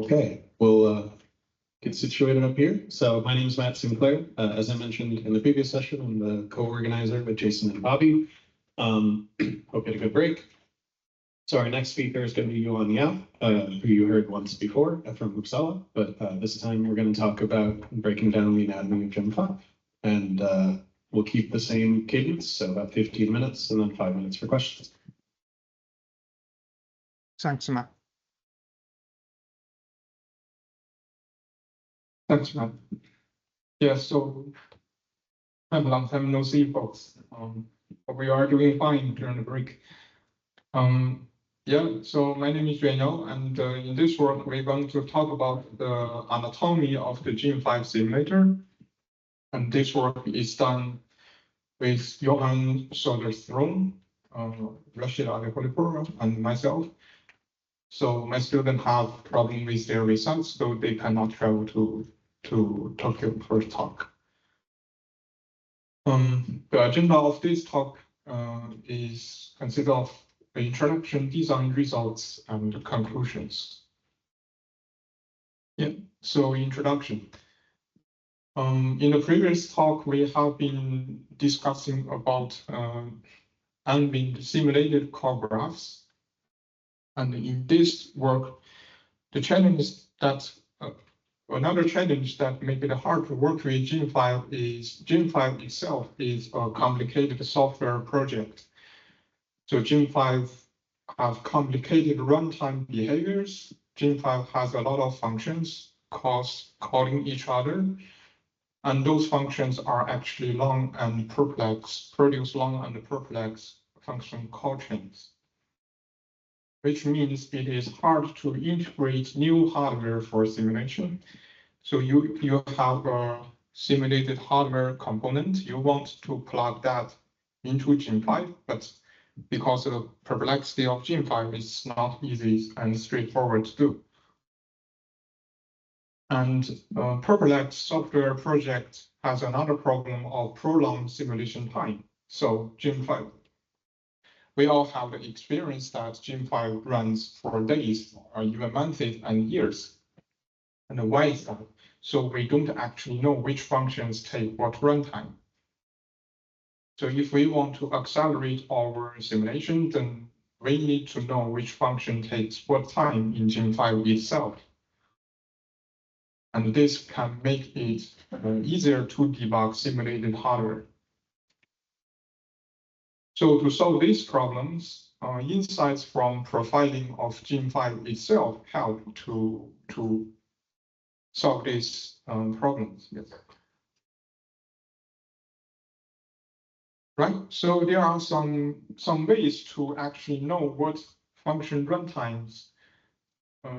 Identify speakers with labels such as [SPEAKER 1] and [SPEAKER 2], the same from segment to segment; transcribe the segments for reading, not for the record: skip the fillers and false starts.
[SPEAKER 1] Okay, we'll get situated up here. So my name is Matt Sinclair. As I mentioned in the previous session, I'm the co-organizer with Jason and Bobby. Hope you had a good break. So our next speaker is going to be Yuan Yao, who you heard once before from Uppsala, but this time we're going to talk about breaking down the anatomy of gem5. And we'll keep the same cadence, so about 15 minutes and then 5 minutes for questions.
[SPEAKER 2] Thanks, Matt. Yeah, so I'm a long time no see, folks. But we are doing fine during the break. Yeah, so my name is Yuan Yao, and in this work, we're going to talk about the anatomy of the gem5 simulator. And this work is done with Johan Söderström, Rashida Ali-Holipur, and myself. So my students have problem with their results, so they cannot travel to Tokyo for talk. The agenda of this talk consists of the introduction, design results, and conclusions. Yeah, so introduction. In the previous talk, we have been discussing about unbind simulated core graphs. And in this work, the challenge is that another challenge that makes it hard to work with gem5 is gem5 itself is a complicated software project. So gem5 has complicated runtime behaviors. gem5 has a lot of functions calling each other. And those functions are actually long and perplex, produce long and perplex function call chains, which means it is hard to integrate new hardware for simulation. So you have a simulated hardware component. You want to plug that into gem5, but because of the perplexity of gem5, it's not easy and straightforward to do. And perplex software project has another problem of prolonged simulation time. So gem5, we all have the experience that gem5 runs for days or even months and years. And why is that? So we don't actually know which functions take what runtime. So if we want to accelerate our simulation, then we need to know which function takes what time in gem5 itself. And this can make it easier to debug simulated hardware. So to solve these problems, insights from profiling of gem5 itself help to solve these problems. Yes. Right. So there are some ways to actually know what function runtimes,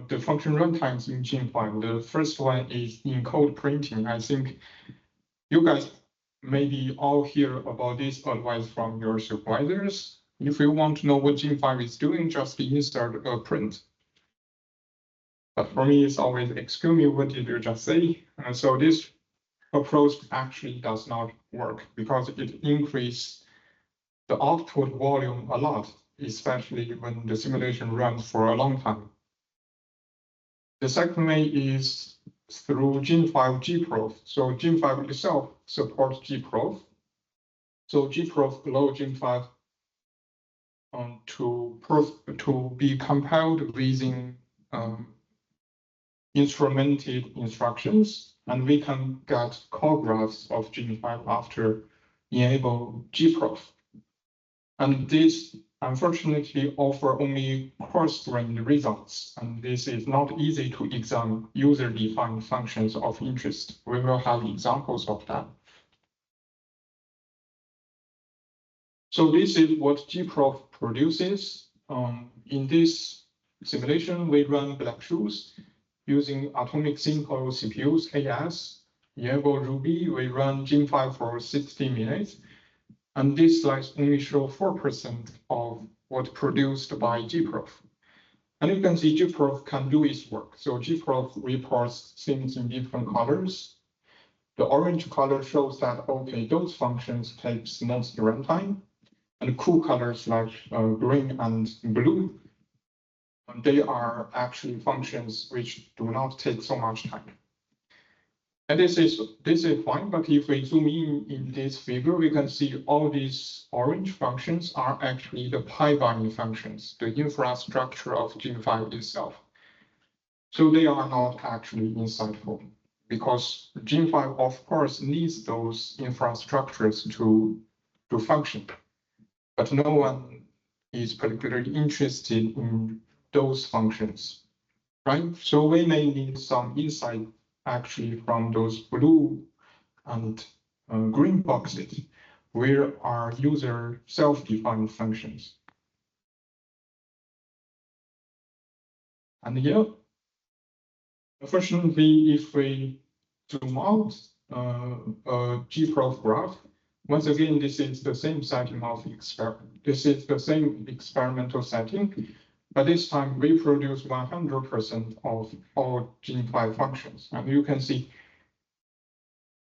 [SPEAKER 2] the function runtimes in gem5. The first one is in code printing. I think you guys maybe all hear about this advice from your supervisors. If you want to know what gem5 is doing, just insert a print. But for me, it's always, excuse me, what did you just say? So this approach actually does not work because it increases the output volume a lot, especially when the simulation runs for a long time. The second way is through gem5 gprof. So gem5 itself supports gprof. So gprof allows gem5 to be compiled using instrumented instructions, and we can get call graphs of gem5 after enable gprof. And this unfortunately offer only coarse-grained results, and this is not easy to examine user-defined functions of interest. We will have examples of that. So this is what gprof produces. In this simulation, we run Black Shoes using atomic simple CPUs, AS. Enable Ruby, we run gem5 for 60 minutes. And these slides only show 4% of what produced by gprof. And you can see gprof can do its work. So gprof reports things in different colors. The orange color shows that, okay, those functions take most runtime. And cool colors like green and blue they are actually functions which do not take so much time. And this is fine, but if we zoom in this figure, we can see all these orange functions are actually the pi-binding functions, the infrastructure of gem5 itself. So they are not actually insightful, because gem5 of course needs those infrastructures to function, but no one is particularly interested in those functions, right? So we may need some insight actually from those blue and green boxes, where are user self-defined functions. And yeah, unfortunately, if we zoom out a gprof graph, once again, this is the same setting of experiment. This is the same experimental setting, but this time we produce 100% of all gem5 functions. And you can see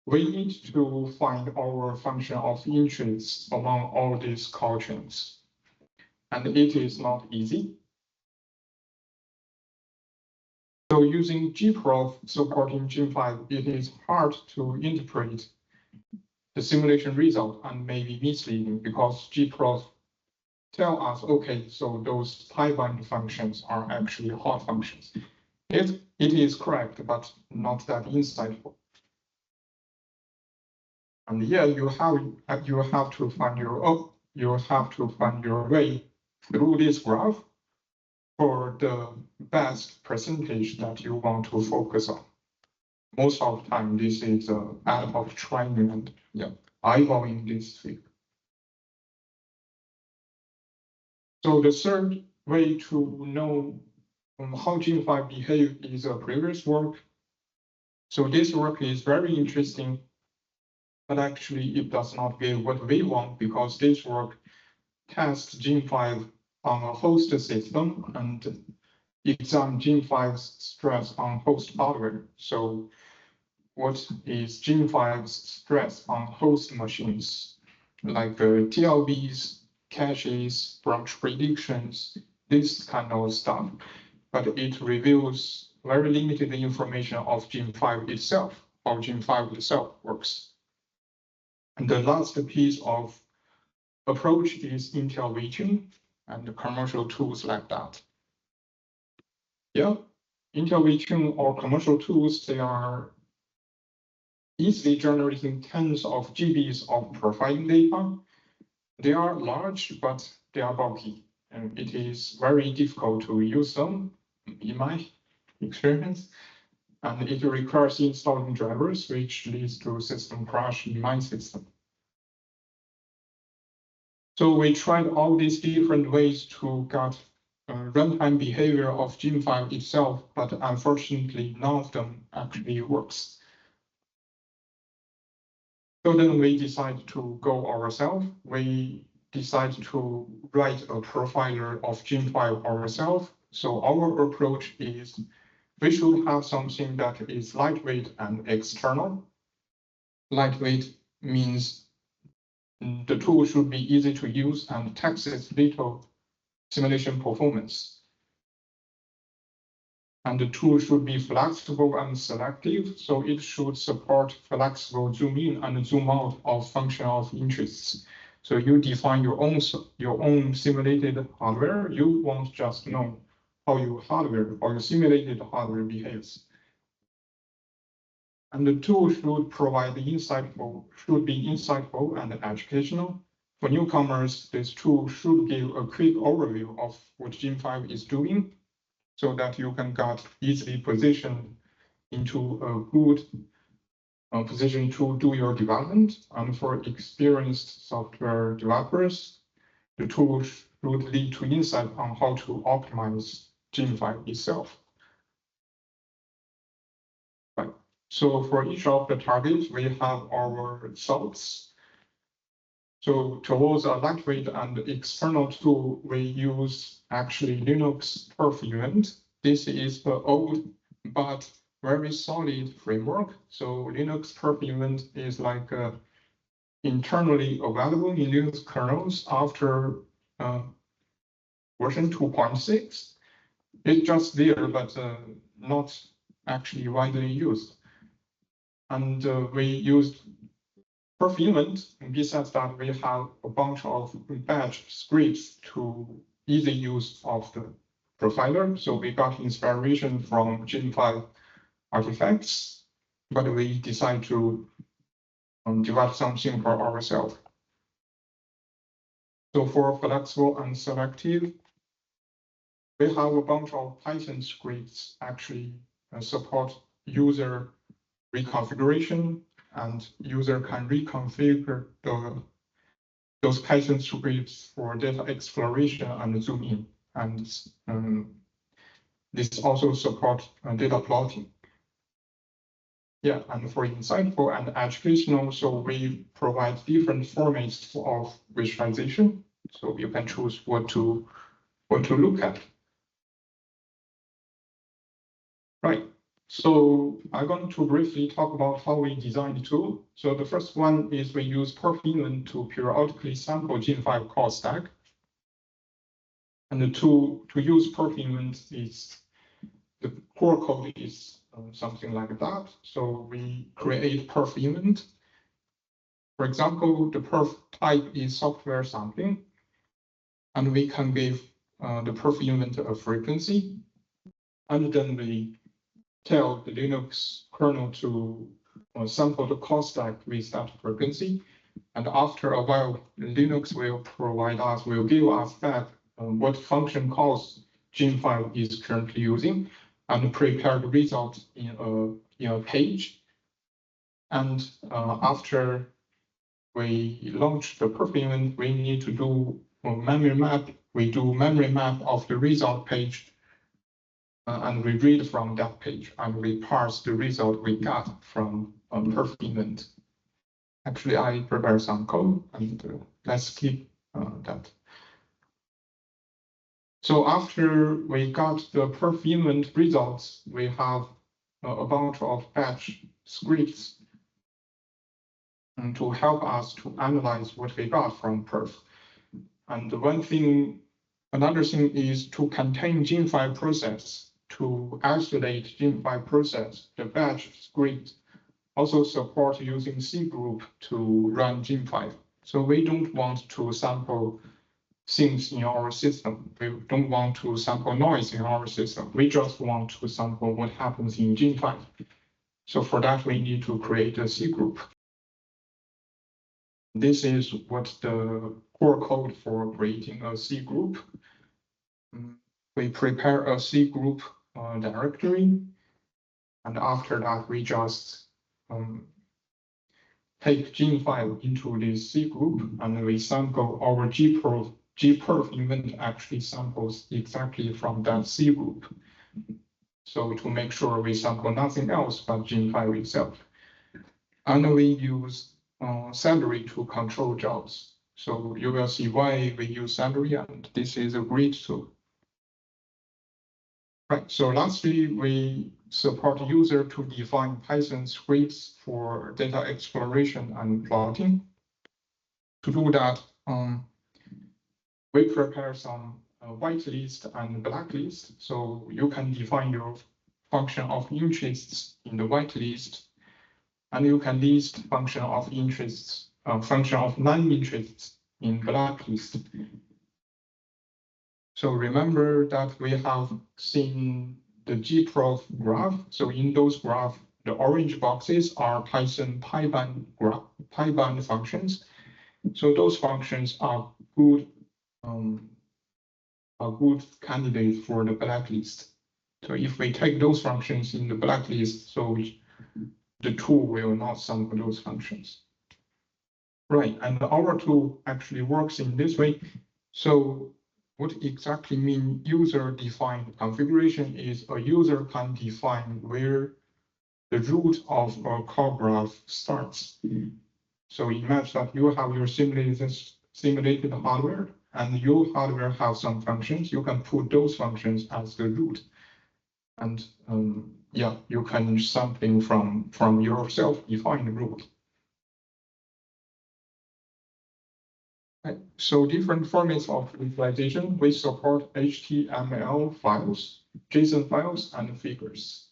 [SPEAKER 2] we need to find our function of interest among all these call chains. And it is not easy. So using gprof supporting gem5, it is hard to interpret the simulation result and may be misleading, because gprof tell us, okay, so those pi-bind functions are actually hot functions. It is correct, but not that insightful. And yeah, you have to find your way through this graph for the best percentage that you want to focus on. Most of the time, this is ad hoc training and eyeballing this figure. So the third way to know how gem5 behave is a previous work. So this work is very interesting, but actually it does not give what we want, because this work tests gem5 on a host system and examine gem5's stress on host hardware. So what is gem5's stress on host machines, like TLBs, caches, branch predictions, this kind of stuff. But it reveals very limited information of gem5 itself, how gem5 itself works. And the last piece of approach is intervention and commercial tools like that. Yeah, intervention or commercial tools, they are easily generating tens of GBs of profiling data. They are large, but they are bulky, and it is very difficult to use them, in my experience. And it requires installing drivers, which leads to system crash in my system. So we tried all these different ways to get runtime behavior of gem5 itself, but unfortunately, none of them actually works. So then we decided to go ourselves. We decided to write a profiler of gem5 ourselves. So our approach is we should have something that is lightweight and external. Lightweight means the tool should be easy to use and taxes little simulation performance. And the tool should be flexible and selective, so it should support flexible zoom in and zoom out of function of interests. So you define your own simulated hardware. You won't just know how your simulated hardware behaves. And the tool should be insightful and educational. For newcomers, this tool should give a quick overview of what gem5 is doing, so that you can get easily positioned into a good position to do your development. And for experienced software developers, the tool should lead to insight on how to optimize gem5 itself. Right. So for each of the targets, we have our thoughts. So towards a lightweight and external tool, we use actually Linux perf event. This is the old but very solid framework. So Linux perf event is like internally available in Linux kernels after version 2.6. It's just there, but not actually widely used. And we used perf event, and besides that, we have a bunch of batch scripts to easy use of the profiler. So we got inspiration from gem5 artifacts, but we decided to develop something for ourselves. So for flexible and selective, we have a bunch of Python scripts actually support user reconfiguration, and user can reconfigure those Python scripts for data exploration and zoom in. And this also supports data plotting. Yeah, and for insightful and educational, so we provide different formats of visualization. So you can choose what to look at. Right. So I'm going to briefly talk about how we design the tool. So the first one is we use perf event to periodically sample gem5 call stack. And to use perf event is the core code is something like that. So we create perf event. For example, the perf type is software sampling, and we can give the perf event a frequency, and then we tell the Linux kernel to sample the call stack with that frequency. And after a while, Linux will give us back what function calls gem5 is currently using, and prepare the result in a page. And after we launch the perf event, we need to do a memory map. We do memory map of the result page, and we read from that page, and we parse the result we got from perf event. Actually, I prepare some code, and let's skip that. So after we got the perf event results, we have a bunch of batch scripts to help us to analyze what we got from perf. And another thing is to contain gem5 process, to isolate gem5 process. The batch script also support using C group to run gem5. So we don't want to sample things in our system. We don't want to sample noise in our system. We just want to sample what happens in gem5. So for that, we need to create a C group. This is what the core code for creating a C group. We prepare a C group directory, and after that, we just take gem5 into this C group, and we sample our gperf event actually samples exactly from that C group. So to make sure we sample nothing else but gem5 itself. And we use salary to control jobs. So you will see why we use salary, and this is a great tool. Right, so lastly, we support user to define Python scripts for data exploration and plotting. To do that, we prepare some whitelist and blacklist. So you can define your function of interests in the whitelist, and you can list function of interests, function of non-interests in blacklist. So remember that we have seen the gprof graph. So in those graphs, the orange boxes are Python PyBand functions. So those functions are good candidates for the blacklist. So if we take those functions in the blacklist, so the tool will not sample those functions. Right, and our tool actually works in this way. So what exactly mean user-defined configuration is a user can define where the root of a call graph starts. So imagine that you have your simulated hardware, and your hardware have some functions. You can put those functions as the root, and yeah, you can sampling from your self-defined root. Right. So different formats of visualization, we support HTML files, JSON files, and figures.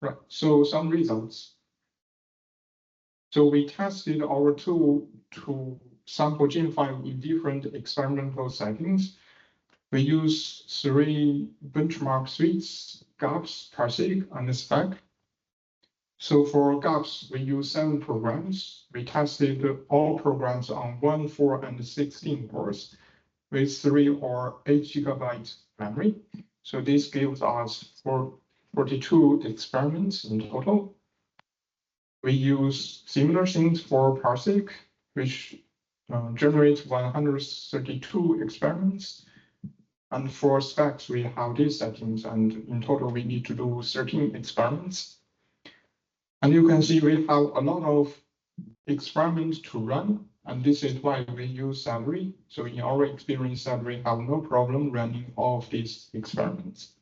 [SPEAKER 2] Right, so some results. So we tested our tool to sample gem5 in different experimental settings. We use 3 benchmark suites, GAPS, Parsec, and Spec. So for GAPS, we use 7 programs. We tested all programs on 1, 4, and 16 cores with 3 or 8 GB memory. So this gives us 42 experiments in total. We use similar things for Parsec, which generates 132 experiments. And for specs, we have these settings, and in total, we need to do 13 experiments. And you can see we have a lot of experiments to run, and this is why we use Celery. So in our experience, Celery have no problem running all of these experiments.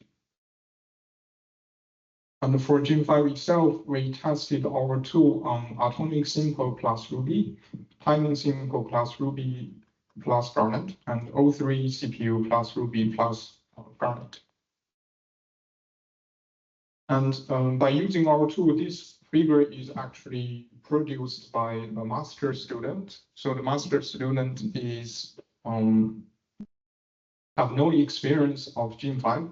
[SPEAKER 2] And for gem5 itself, we tested our tool on atomic simple plus Ruby, timing simple plus Ruby plus Garnet, and O3 CPU plus Ruby plus Garnet. And by using our tool, this figure is actually produced by a master student. So the master student is have no experience of gem5.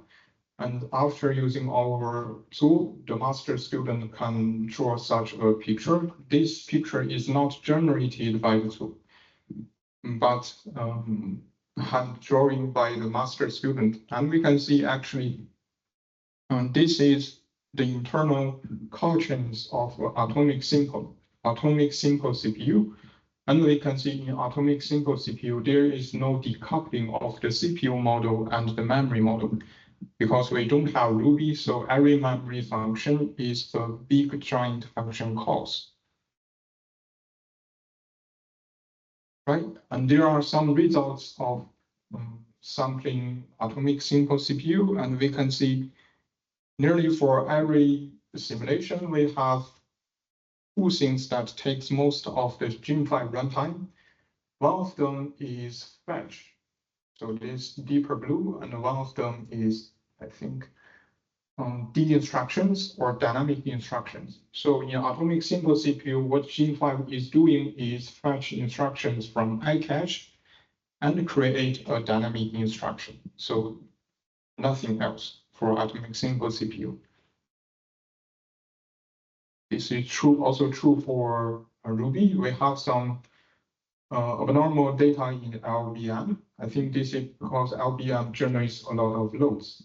[SPEAKER 2] And after using our tool, the master student can draw such a picture. This picture is not generated by the tool, but hand drawing by the master student. And we can see actually, this is the internal call chains of atomic simple CPU. And we can see in atomic simple CPU, there is no decoupling of the CPU model and the memory model, because we don't have Ruby, so every memory function is the big giant function calls. Right, and there are some results of sampling atomic simple CPU, and we can see nearly for every simulation, we have 2 things that takes most of the gem5 runtime. One of them is fetch, so this deeper blue, and one of them is, I think, D instructions or dynamic instructions. So in atomic simple CPU, what gem5 is doing is fetch instructions from iCache and create a dynamic instruction. So nothing else for atomic simple CPU. This is also true for Ruby. We have some abnormal data in LBM. I think this is because LBM generates a lot of loads.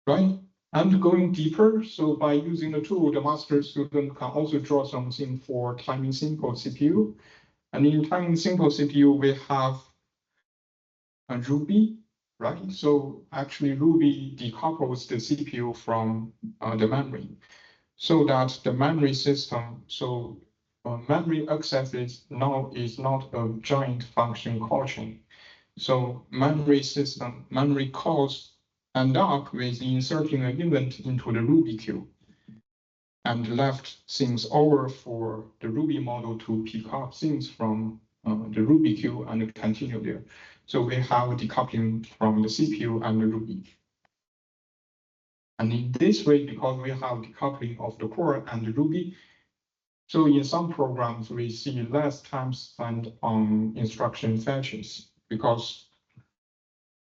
[SPEAKER 2] Right? And going deeper, so by using the tool, the master student can also draw something for timing simple CPU. And in timing simple CPU, we have a Ruby, right? So actually Ruby decouples the CPU from the memory, so that the memory system, memory access is not a giant function call chain. So memory calls end up with inserting an event into the Ruby queue and left things over for the Ruby model to pick up things from the Ruby queue and continue there. So we have decoupling from the CPU and the Ruby. And in this way, because we have decoupling of the core and the Ruby, so in some programs, we see less time spent on instruction fetches because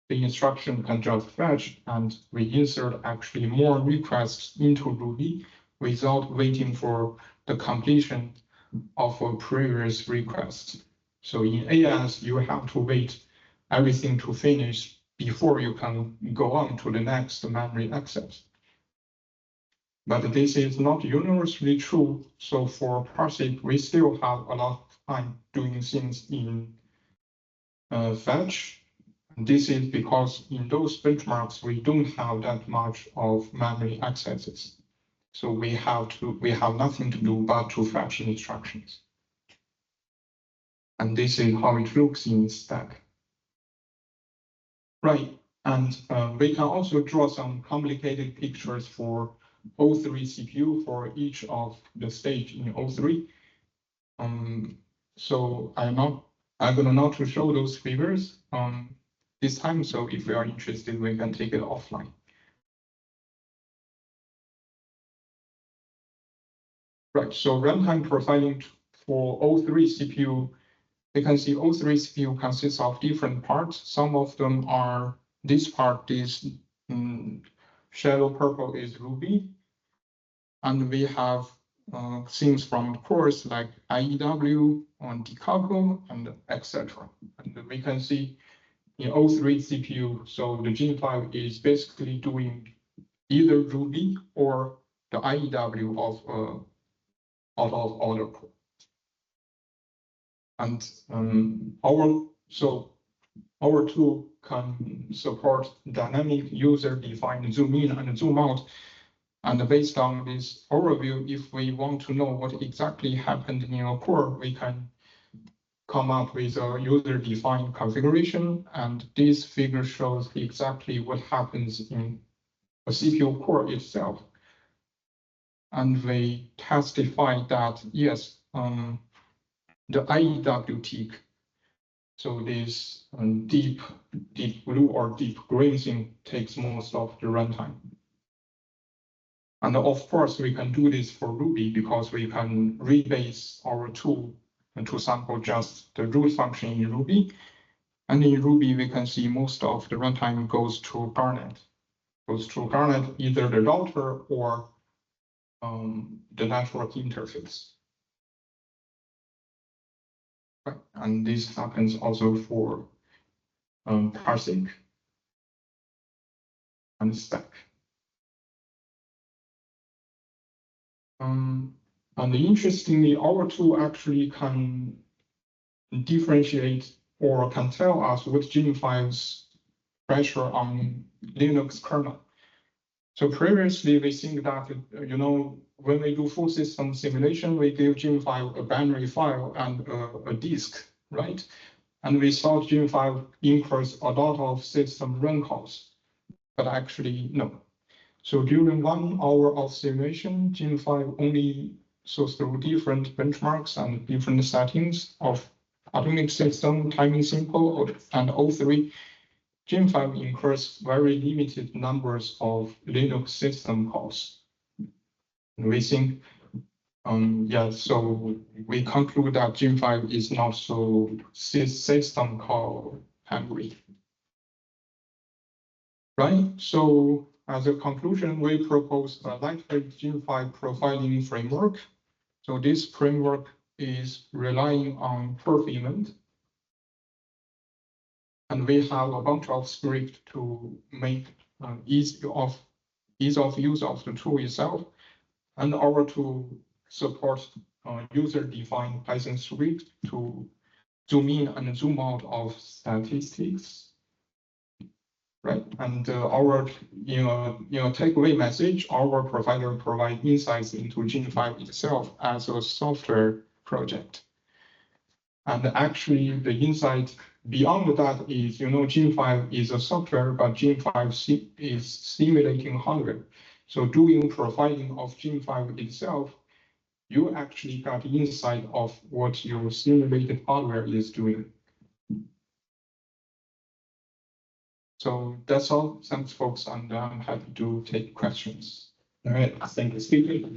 [SPEAKER 2] the instruction can just fetch, and we insert actually more requests into Ruby without waiting for the completion of a previous request. So in AS, you have to wait everything to finish before you can go on to the next memory access. But this is not universally true. So for Parsec, we still have a lot of time doing things in fetch. This is because in those benchmarks, we don't have that much of memory accesses. So we have nothing to do but to fetch instructions. And this is how it looks in stack. Right, and we can also draw some complicated pictures for O3 CPU for each of the stage in O3. So I'm gonna not to show those figures this time. So if we are interested, we can take it offline. Right. So runtime profiling for O3 CPU. You can see O3 CPU consists of different parts. Some of them are this part is shadow purple is Ruby, and we have things from the course like IEW on decouple and etc. And we can see in O3 CPU, so the gem5 is basically doing either Ruby or the IEW of out of order core. And our tool can support dynamic user-defined zoom in and zoom out. And based on this overview, if we want to know what exactly happened in a core, we can come up with a user-defined configuration. And this figure shows exactly what happens in a CPU core itself. And we testify that, yes, the IEW tick, so this deep blue or deep green thing takes most of the runtime. And of course, we can do this for Ruby because we can rebase our tool to sample just the root function in Ruby. And in Ruby, we can see most of the runtime goes to Garnet. Either the router or the network interface. Right. And this happens also for parsing and stack. And interestingly, our tool actually can differentiate or can tell us what gem5's pressure on Linux kernel. So previously, we think that, when we do full system simulation, we give gem5 a binary file and a disk, right? And we thought gem5 incurs a lot of system run costs, but actually, no. So during 1 hour of simulation, gem5 only goes through different benchmarks and different settings of atomic system, timing simple, and O3. gem5 incurs very limited numbers of Linux system calls. We think, so we conclude that gem5 is not so system call hungry. Right, so as a conclusion, we propose a lightweight gem5 profiling framework. So this framework is relying on perf event. And we have a bunch of script to make ease of use of the tool itself. And our tool supports user-defined Python script to zoom in and zoom out of statistics. Right, and our takeaway message, our provider provides insights into gem5 itself as a software project. And actually, the insight beyond that is, gem5 is a software, but gem5 is simulating hardware. So doing profiling of gem5 itself, you actually got insight of what your simulated hardware is doing. So that's all. Thanks, folks, and I'm happy to take questions.
[SPEAKER 1] All right, thank you, speaker.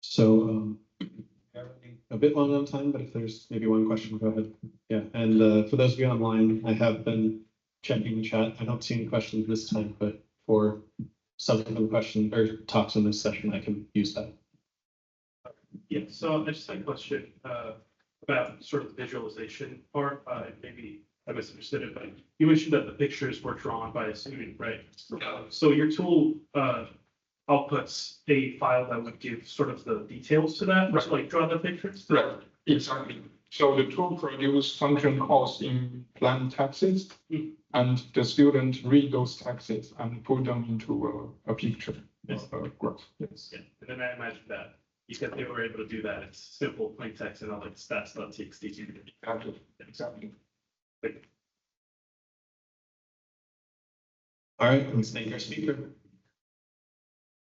[SPEAKER 1] So a bit long on time, but if there's maybe one question, go ahead. Yeah, and for those of you online, I have been checking the chat. I don't see any questions this time, but for subsequent questions or talks in this session, I can use that.
[SPEAKER 3] Yeah, so I just had a question about sort of the visualization part. Maybe I misunderstood it, but you mentioned that the pictures were drawn by a student, right? So your tool outputs a file that would give sort of the details to that, right? Like draw the pictures?
[SPEAKER 2] Right, exactly. So the tool produces function calls in plain texts, and the student read those texts and put them into a picture, a graph. Yes.
[SPEAKER 3] Yeah, and then I imagine that because they were able to do that, it's simple plain text and not like stats.txt.
[SPEAKER 2] Exactly.
[SPEAKER 3] Like,
[SPEAKER 1] All right, let's thank our speaker.